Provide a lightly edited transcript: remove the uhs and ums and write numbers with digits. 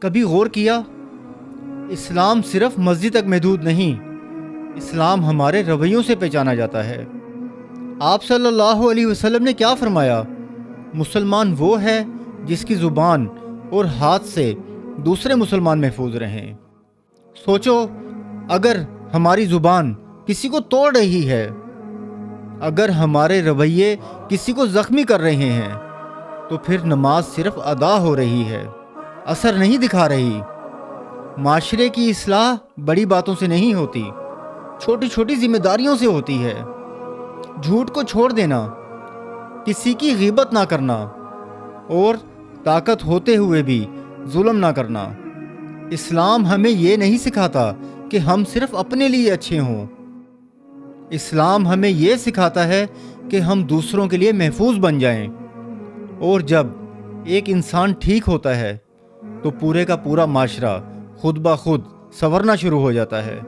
کبھی غور کیا؟ اسلام صرف مسجد تک محدود نہیں، اسلام ہمارے رویوں سے پہچانا جاتا ہے۔ آپ صلی اللہ علیہ وسلم نے کیا فرمایا؟ مسلمان وہ ہے جس کی زبان اور ہاتھ سے دوسرے مسلمان محفوظ رہیں۔ سوچو، اگر ہماری زبان کسی کو توڑ رہی ہے، اگر ہمارے رویے کسی کو زخمی کر رہے ہیں، تو پھر نماز صرف ادا ہو رہی ہے، اثر نہیں دکھا رہی۔ معاشرے کی اصلاح بڑی باتوں سے نہیں ہوتی، چھوٹی چھوٹی ذمہ داریوں سے ہوتی ہے۔ جھوٹ کو چھوڑ دینا، کسی کی غیبت نہ کرنا، اور طاقت ہوتے ہوئے بھی ظلم نہ کرنا۔ اسلام ہمیں یہ نہیں سکھاتا کہ ہم صرف اپنے لیے اچھے ہوں، اسلام ہمیں یہ سکھاتا ہے کہ ہم دوسروں کے لیے محفوظ بن جائیں۔ اور جب ایک انسان ٹھیک ہوتا ہے تو پورے کا پورا معاشرہ خود بخود سنورنا شروع ہو جاتا ہے۔